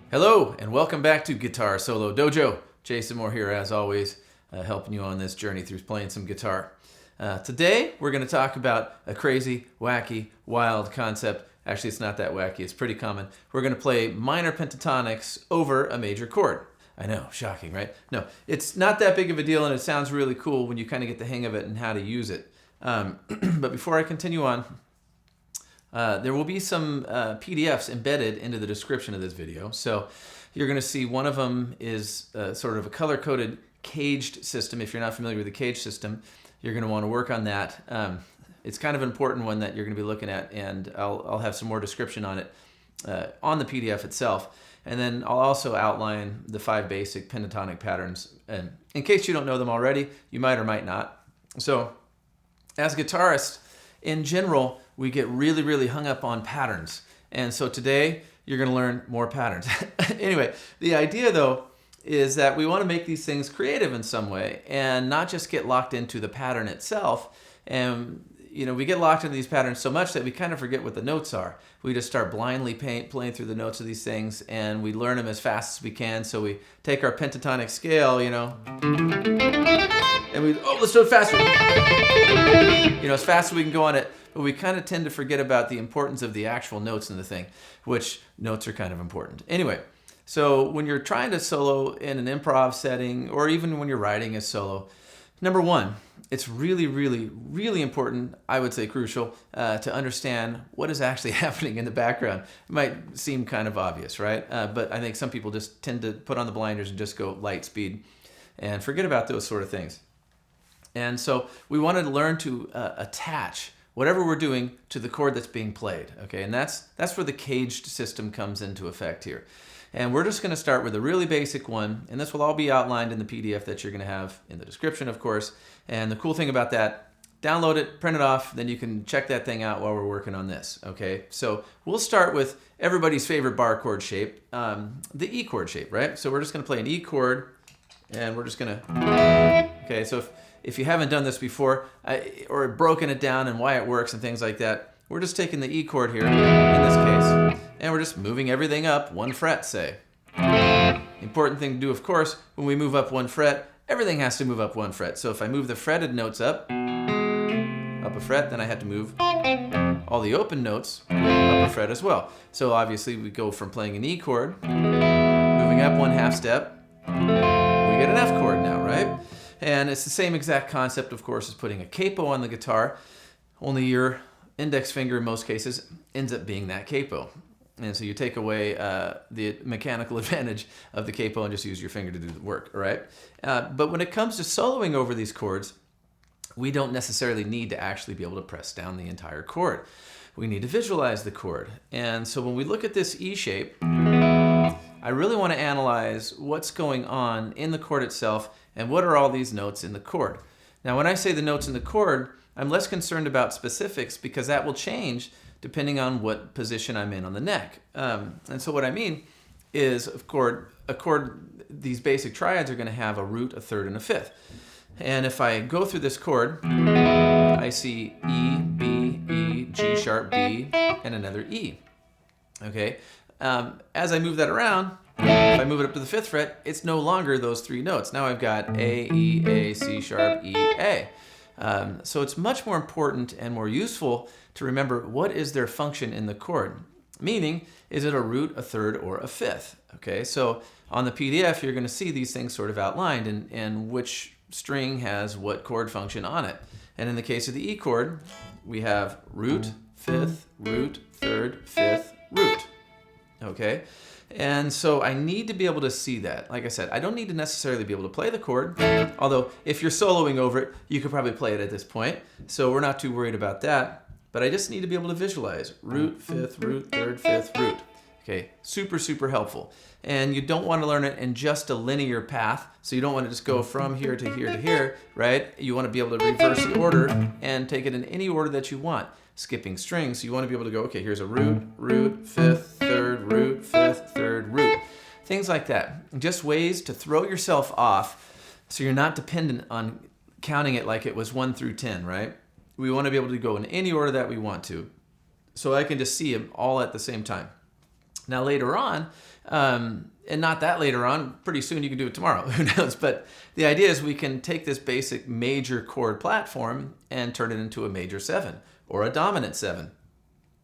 Hello, and welcome back to Guitar Solo Dojo. Jason Moore here, as always, helping you on this journey through playing some guitar. Today, we're going to talk about a crazy, wacky, wild concept. Actually, it's not that wacky. It's pretty common. We're going to play minor pentatonics over a major chord. I know, shocking, right? No, it's not that big of a deal, and it sounds really cool when you kind of get the hang of it and how to use it. But before I continue on, there will be some PDFs embedded into the description of this video. So you're going to see one of them is sort of a color-coded caged system. If you're not familiar with the caged system, you're going to want to work on that. It's kind of an important one that you're going to be looking at, and I'll have some more description on it on the PDF itself. And then I'll also outline the 5 basic pentatonic patterns. And in case you don't know them already, you might or might not. So as guitarists, in general, we get really, really hung up on patterns. And so today, you're going to learn more patterns. Anyway, the idea, though, is that we want to make these things creative in some way and not just get locked into the pattern itself. And, you know, we get locked into these patterns so much that we kind of forget what the notes are. We just start blindly playing through the notes of these things, and we learn them as fast as we can. So we take our pentatonic scale, you know, and let's do it faster. You know, as fast as we can go on it, but we kind of tend to forget about the importance of the actual notes in the thing, which notes are kind of important. Anyway, so when you're trying to solo in an improv setting, or even when you're writing a solo, number one, it's really, really, really important, I would say crucial, to understand what is actually happening in the background. It might seem kind of obvious, right? But I think some people just tend to put on the blinders and just go light speed and forget about those sort of things. And so we want to learn to attach whatever we're doing to the chord that's being played, okay? And that's where the caged system comes into effect here. And we're just going to start with a really basic one, and this will all be outlined in the PDF that you're going to have in the description, of course. And the cool thing about that, download it, print it off, then you can check that thing out while we're working on this, okay? So we'll start with everybody's favorite bar chord shape, the E chord shape, right? So we're just going to play an E chord, and we're just going to, okay, so if you haven't done this before, or broken it down and why it works and things like that, we're just taking the E chord here, in this case, and we're just moving everything up 1 fret, say. Important thing to do, of course, when we move up 1 fret, everything has to move up 1 fret. So if I move the fretted notes up a fret, then I have to move all the open notes up a fret as well. So obviously we go from playing an E chord, moving up 1/2 step, we get an F chord now, right? And it's the same exact concept, of course, as putting a capo on the guitar, only your index finger in most cases ends up being that capo. And so you take away the mechanical advantage of the capo and just use your finger to do the work, all right? But when it comes to soloing over these chords, we don't necessarily need to actually be able to press down the entire chord. We need to visualize the chord. And so when we look at this E shape, I really want to analyze what's going on in the chord itself and what are all these notes in the chord. Now, when I say the notes in the chord, I'm less concerned about specifics because that will change depending on what position I'm in on the neck. And so what I mean is, a chord, these basic triads are going to have a root, a third, and a fifth. And if I go through this chord, I see E, B, E, G sharp, B, and another E. Okay? As I move that around, if I move it up to the 5th fret, it's no longer those 3 notes. Now I've got A, E, A, C sharp, E, A. So it's much more important and more useful to remember what is their function in the chord. Meaning, is it a root, a third, or a fifth? Okay, so on the PDF, you're going to see these things sort of outlined and which string has what chord function on it. And in the case of the E chord, we have root, fifth, root, third, fifth, root. Okay? And so I need to be able to see that. Like I said, I don't need to necessarily be able to play the chord, although if you're soloing over it, you could probably play it at this point. So we're not too worried about that. But I just need to be able to visualize root, fifth, root, third, fifth, root. Okay, super, super helpful. And you don't want to learn it in just a linear path. So you don't want to just go from here to here to here, right? You want to be able to reverse the order and take it in any order that you want, skipping strings. So you want to be able to go, okay, here's a root, root, fifth, third, root, fifth, third, root. Things like that. Just ways to throw yourself off so you're not dependent on counting it like it was 1 through 10, right? We want to be able to go in any order that we want to. So I can just see them all at the same time. Now later on, and not that later on, pretty soon you can do it tomorrow, who knows? But the idea is we can take this basic major chord platform and turn it into a major 7 or a dominant 7.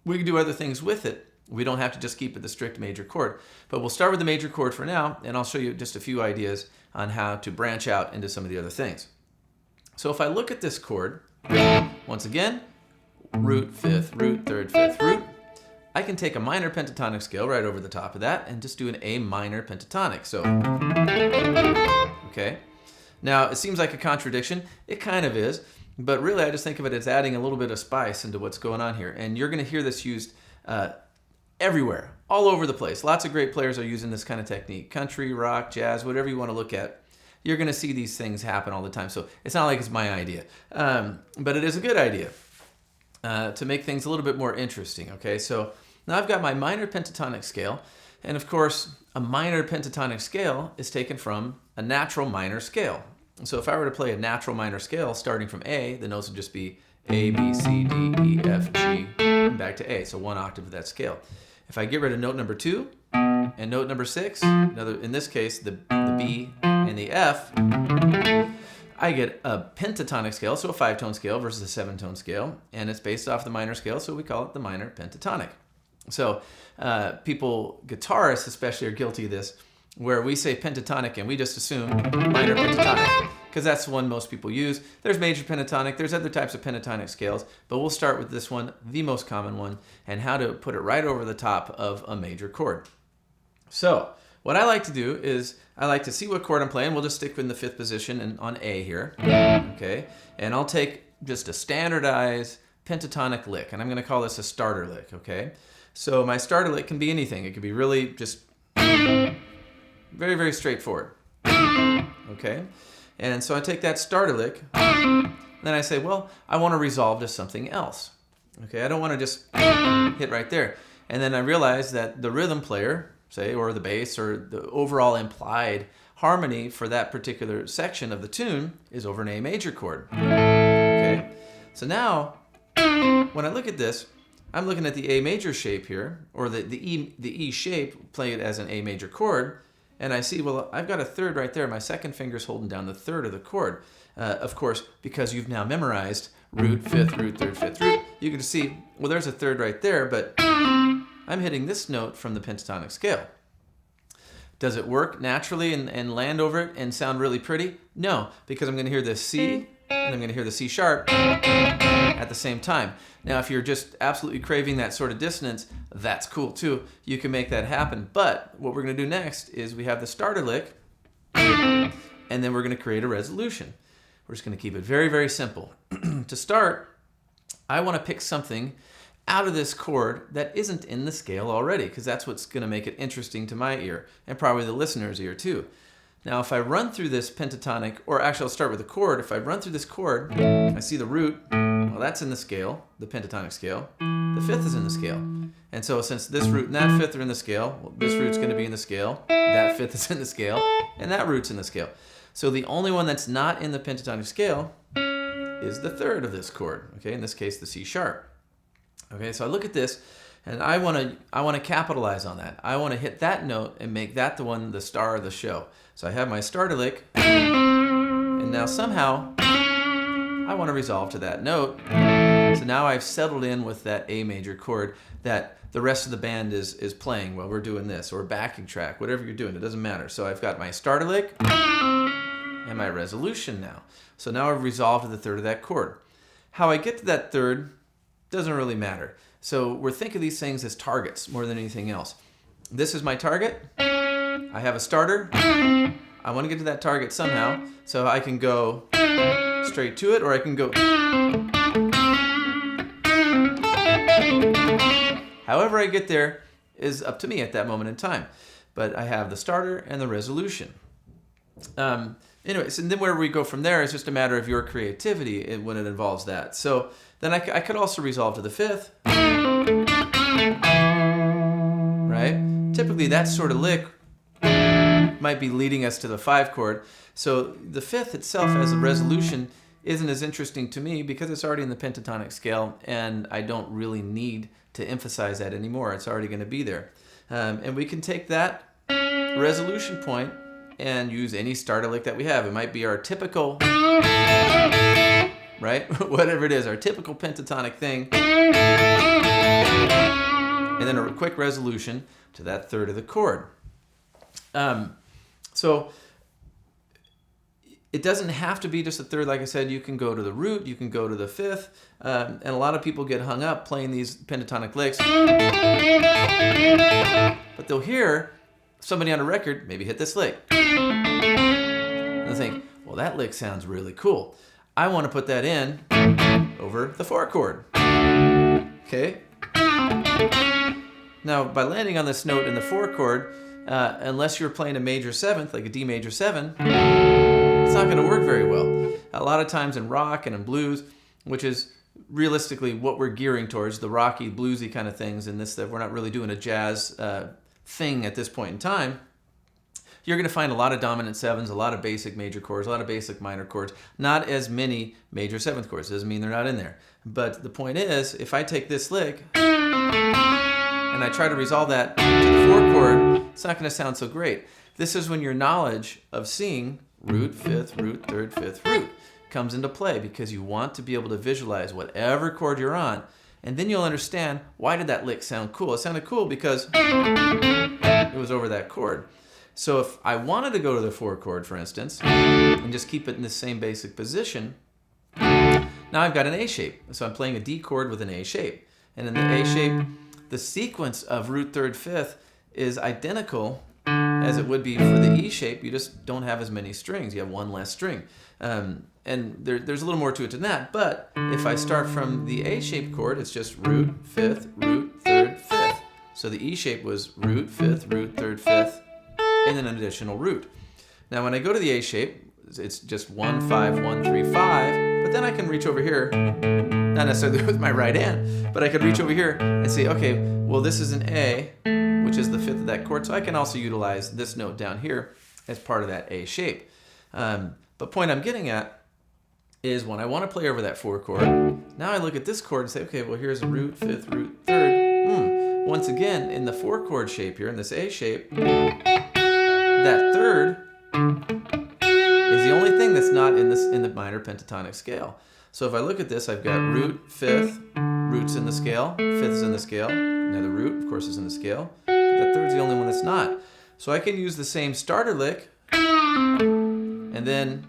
We can do other things with it. We don't have to just keep it the strict major chord. But we'll start with the major chord for now, and I'll show you just a few ideas on how to branch out into some of the other things. So if I look at this chord, once again, root, 5th, root, 3rd, 5th, root, I can take a minor pentatonic scale right over the top of that and just do an A minor pentatonic. So, okay. Now, it seems like a contradiction. It kind of is, but really I just think of it as adding a little bit of spice into what's going on here. And you're going to hear this used everywhere, all over the place. Lots of great players are using this kind of technique. Country, rock, jazz, whatever you want to look at. You're going to see these things happen all the time. So it's not like it's my idea, but it is a good idea. To make things a little bit more interesting, okay? So now I've got my minor pentatonic scale, and of course, a minor pentatonic scale is taken from a natural minor scale. So if I were to play a natural minor scale starting from A, the notes would just be A, B, C, D, E, F, G, and back to A, so one octave of that scale. If I get rid of note number 2 and note number 6, in this case, the B and the F, I get a pentatonic scale, so a 5-tone scale versus a 7-tone scale, and it's based off the minor scale, so we call it the minor pentatonic. So people, guitarists especially, are guilty of this, where we say pentatonic and we just assume minor pentatonic, because that's the one most people use. There's major pentatonic, there's other types of pentatonic scales, but we'll start with this one, the most common one, and how to put it right over the top of a major chord. So what I like to do is I like to see what chord I'm playing. We'll just stick in the 5th position and on A here, okay? And I'll take just a standardized pentatonic lick, and I'm going to call this a starter lick, okay? So my starter lick can be anything. It could be really just very, very straightforward, okay? And so I take that starter lick, and then I say, well, I want to resolve to something else, okay? I don't want to just hit right there. And then I realize that the rhythm player, say, or the bass, or the overall implied harmony for that particular section of the tune is over an A major chord. Okay? So now, when I look at this, I'm looking at the A major shape here, or the E shape played as an A major chord, and I see, well, I've got a 3rd right there. My second finger's holding down the 3rd of the chord. Of course, because you've now memorized root, 5th, root, 3rd, 5th, root, you can see, well, there's a 3rd right there, but I'm hitting this note from the pentatonic scale. Does it work naturally and land over it and sound really pretty? No, because I'm going to hear the C and I'm going to hear the C sharp at the same time. Now, if you're just absolutely craving that sort of dissonance, that's cool too. You can make that happen. But what we're going to do next is we have the starter lick, and then we're going to create a resolution. We're just going to keep it very, very simple. To start, I want to pick something out of this chord that isn't in the scale already, because that's what's going to make it interesting to my ear, and probably the listener's ear too. Now, if I run through this pentatonic, or actually I'll start with the chord. If I run through this chord, I see the root. Well, that's in the scale, the pentatonic scale. The 5th is in the scale. And so since this root and that 5th are in the scale, well, this root's going to be in the scale, that 5th is in the scale, and that root's in the scale. So the only one that's not in the pentatonic scale is the 3rd of this chord, okay? In this case, the C sharp. Okay, so I look at this, and I want to capitalize on that. I want to hit that note and make that the star of the show. So I have my starter lick, and now somehow I want to resolve to that note. So now I've settled in with that A major chord that the rest of the band is playing while we're doing this, or backing track, whatever you're doing, it doesn't matter. So I've got my starter lick and my resolution now. So now I've resolved to the 3rd of that chord. How I get to that 3rd doesn't really matter. So we're thinking of these things as targets more than anything else. This is my target. I have a starter. I want to get to that target somehow. So I can go straight to it, or I can go. However I get there is up to me at that moment in time. But I have the starter and the resolution. Anyways, and then where we go from there is just a matter of your creativity when it involves that. So then I could also resolve to the 5th, right? Typically that sort of lick might be leading us to the 5 chord. So the 5th itself as a resolution isn't as interesting to me because it's already in the pentatonic scale, and I don't really need to emphasize that anymore. It's already going to be there. And we can take that resolution point and use any starter lick that we have. It might be our typical, right? Whatever it is, our typical pentatonic thing. And then a quick resolution to that third of the chord. So it doesn't have to be just a third. Like I said, you can go to the root, you can go to the fifth, and a lot of people get hung up playing these pentatonic licks. But they'll hear somebody on a record maybe hit this lick. And they'll think, well, that lick sounds really cool. I want to put that in over the 4 chord. Okay? Now, by landing on this note in the 4 chord, unless you're playing a major 7th, like a D major 7, it's not going to work very well. A lot of times in rock and in blues, which is realistically what we're gearing towards, the rocky, bluesy kind of things, and this, that we're not really doing a jazz thing at this point in time, you're going to find a lot of dominant 7s, a lot of basic major chords, a lot of basic minor chords, not as many major 7th chords. It doesn't mean they're not in there. But the point is, if I take this lick and I try to resolve that to the 4 chord, it's not going to sound so great. This is when your knowledge of seeing root, 5th, root, 3rd, 5th, root comes into play, because you want to be able to visualize whatever chord you're on, and then you'll understand, why did that lick sound cool? It sounded cool because it was over that chord. So if I wanted to go to the 4 chord, for instance, and just keep it in the same basic position, now I've got an A shape. So I'm playing a D chord with an A shape. And in the A shape, the sequence of root, 3rd, 5th is identical as it would be for the E shape. You just don't have as many strings. You have one less string. And there's a little more to it than that. But if I start from the A shape chord, it's just root, 5th, root, 3rd, 5th. So the E shape was root, 5th, root, 3rd, 5th, and then an additional root. Now when I go to the A shape, it's just 1, 5, 1, 3, 5. But then I can reach over here, not necessarily with my right hand, but I could reach over here and say, okay, well, this is an A, which is the 5th of that chord, so I can also utilize this note down here as part of that A shape. But point I'm getting at is when I want to play over that 4 chord, now I look at this chord and say, okay, well, here's root, 5th, root, 3rd. Once again, in the 4 chord shape here, in this A shape, that 3rd is the only thing that's not in the minor pentatonic scale. So if I look at this, I've got root, 5th, root's in the scale, 5th is in the scale, another root, of course, is in the scale, but that 3rd's the only one that's not. So I can use the same starter lick and then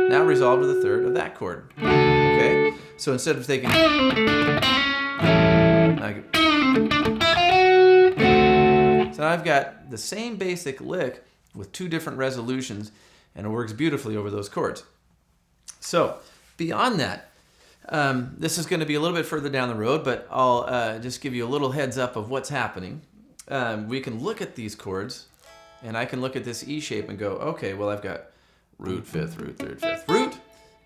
now resolve to the 3rd of that chord. Okay? So instead of taking, so now I've got the same basic lick with 2 different resolutions, and it works beautifully over those chords. So beyond that, this is going to be a little bit further down the road, but I'll just give you a little heads up of what's happening. We can look at these chords, and I can look at this E shape and go, okay, well, I've got root, 5th, root, 3rd, 5th, root.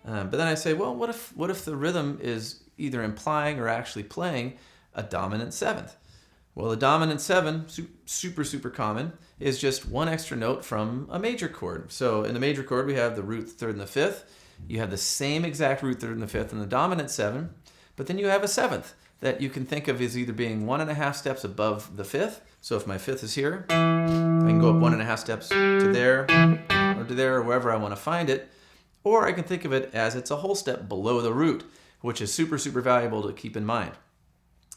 But then I say, well, what if the rhythm is either implying or actually playing a dominant 7th? Well, the dominant 7, super common, is just one extra note from a major chord. So in the major chord, we have the root, 3rd, and the 5th. You have the same exact root, 3rd, and the 5th in the dominant 7, but then you have a 7th that you can think of as either being 1.5 steps above the 5th. So if my 5th is here, I can go up 1.5 steps to there, or wherever I want to find it. Or I can think of it as it's a whole step below the root, which is super valuable to keep in mind.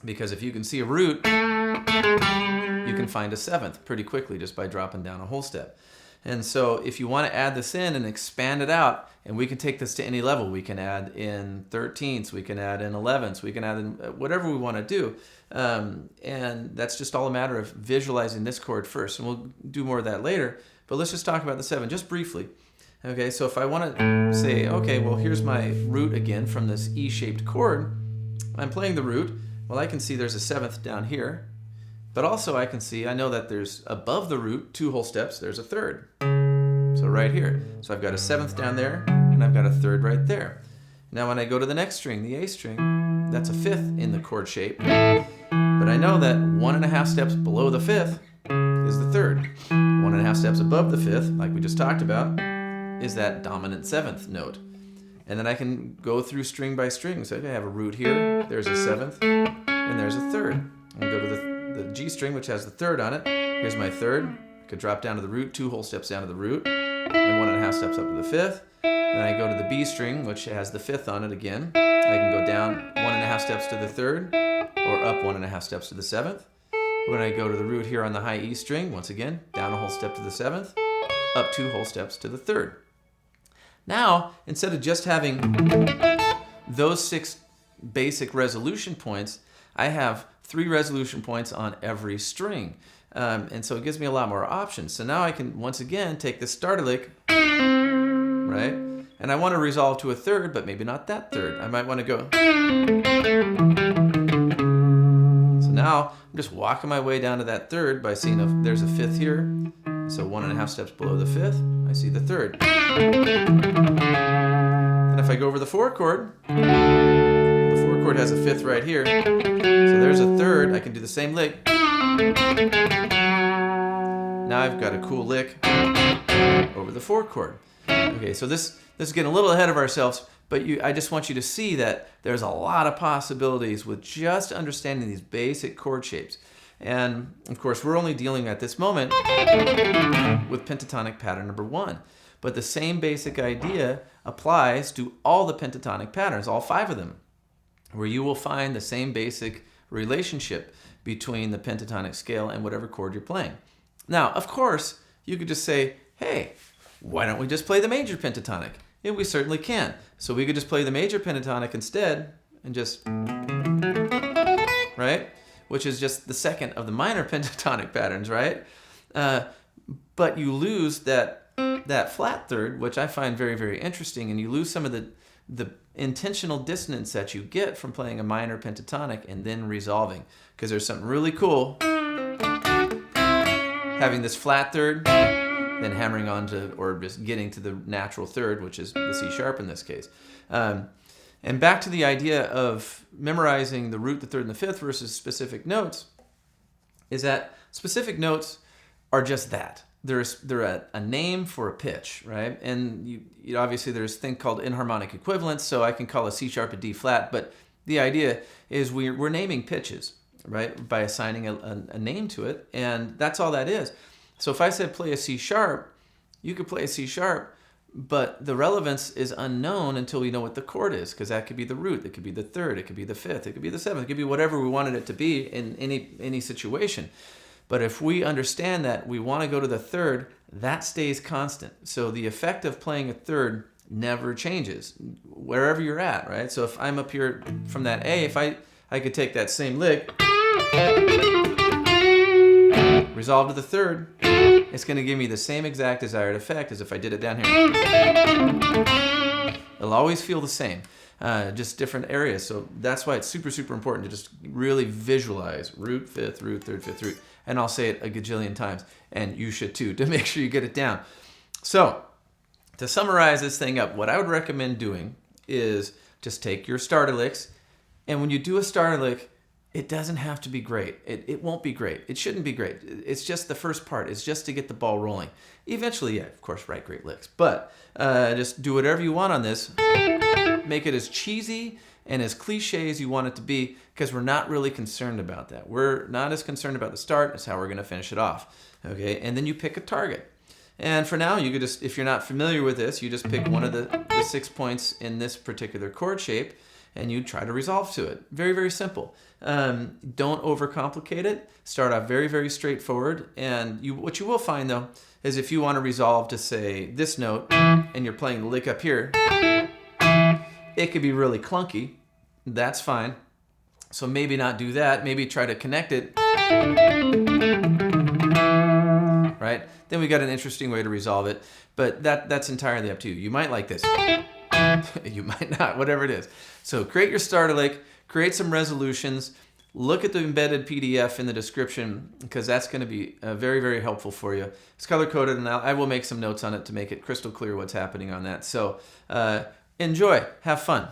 Because if you can see a root, you can find a 7th pretty quickly just by dropping down a whole step. And so if you want to add this in and expand it out, and we can take this to any level, we can add in 13ths, we can add in 11ths, we can add in whatever we want to do. And that's just all a matter of visualizing this chord first. And we'll do more of that later. But let's just talk about the 7 just briefly. Okay, so if I want to say, okay, well, here's my root again from this E-shaped chord. I'm playing the root. Well, I can see there's a 7th down here. But also I can see, I know that there's above the root, 2 whole steps, there's a 3rd. So right here. So I've got a 7th down there, and I've got a 3rd right there. Now when I go to the next string, the A string, that's a 5th in the chord shape. But I know that 1.5 steps below the 5th is the 3rd. 1.5 steps above the 5th, like we just talked about, is that dominant 7th note. And then I can go through string by string. So I have a root here, there's a 7th, and there's a 3rd. I'll go to the G string, which has the 3rd on it. Here's my 3rd. I could drop down to the root, 2 whole steps down to the root, and 1.5 steps up to the 5th. Then I go to the B string, which has the 5th on it again. I can go down 1.5 steps to the 3rd, or up 1.5 steps to the 7th. When I go to the root here on the high E string, once again, down a whole step to the 7th, up 2 whole steps to the 3rd. Now, instead of just having those 6 basic resolution points, I have 3 resolution points on every string. And so it gives me a lot more options. So now I can, once again, take this starter lick, right? And I want to resolve to a 3rd, but maybe not that 3rd. I might want to go. So now I'm just walking my way down to that 3rd by seeing there's a 5th here. So 1.5 steps below the 5th, I see the 3rd. And if I go over the 4 chord, the 4 chord has a 5th right here. So there's a 3rd. I can do the same lick. Now I've got a cool lick over the 4 chord. Okay, so this is getting a little ahead of ourselves, but I just want you to see that there's a lot of possibilities with just understanding these basic chord shapes. And of course, we're only dealing at this moment with pentatonic pattern number 1. But the same basic idea applies to all the pentatonic patterns, all 5 of them, where you will find the same basic relationship between the pentatonic scale and whatever chord you're playing. Now, of course, you could just say, hey, why don't we just play the major pentatonic? And we certainly can. So we could just play the major pentatonic instead and just, right? Which is just the second of the minor pentatonic patterns, right? But you lose that flat 3rd, which I find very, very interesting, and you lose some of the intentional dissonance that you get from playing a minor pentatonic and then resolving. Because there's something really cool having this flat 3rd, then hammering on to, or just getting to the natural 3rd, which is the C sharp in this case. And back to the idea of memorizing the root, the 3rd, and the 5th versus specific notes, is that specific notes are just that. They're a name for a pitch, right? And you obviously there's a thing called enharmonic equivalence, so I can call a C sharp a D flat, but the idea is we're naming pitches, right? By assigning a name to it, and that's all that is. So if I said play a C sharp, you could play a C sharp, but the relevance is unknown until we know what the chord is, because that could be the root, it could be the 3rd, it could be the 5th, it could be the 7th, it could be whatever we wanted it to be in any situation. But if we understand that we want to go to the 3rd, that stays constant. So the effect of playing a 3rd never changes, wherever you're at, right? So if I'm up here from that A, if I could take that same lick, resolve to the 3rd, it's going to give me the same exact desired effect as if I did it down here. It'll always feel the same, just different areas. So that's why it's super, super important to just really visualize root, 5th, root, 3rd, 5th, root. And I'll say it a gajillion times, and you should too, to make sure you get it down. So to summarize this thing up, what I would recommend doing is just take your starter licks, and when you do a starter lick, it doesn't have to be great. It won't be great. It shouldn't be great. It's just the first part. It's just to get the ball rolling. Eventually, yeah, of course, write great licks. But just do whatever you want on this. Make it as cheesy and as cliche as you want it to be, because we're not really concerned about that. We're not as concerned about the start as how we're going to finish it off. Okay, and then you pick a target. And for now, you could just, if you're not familiar with this, you just pick one of the 6 points in this particular chord shape, and you try to resolve to it. Very, very simple. Don't overcomplicate it. Start off very, very straightforward. And what you will find, though, is if you want to resolve to, say, this note, and you're playing the lick up here, it could be really clunky. That's fine. So maybe not do that. Maybe try to connect it. Right? Then we got an interesting way to resolve it. But that's entirely up to you. You might like this. You might not, whatever it is. So create your starter lick, create some resolutions, look at the embedded PDF in the description, because that's going to be very, very helpful for you. It's color-coded, and I will make some notes on it to make it crystal clear what's happening on that. So enjoy, have fun.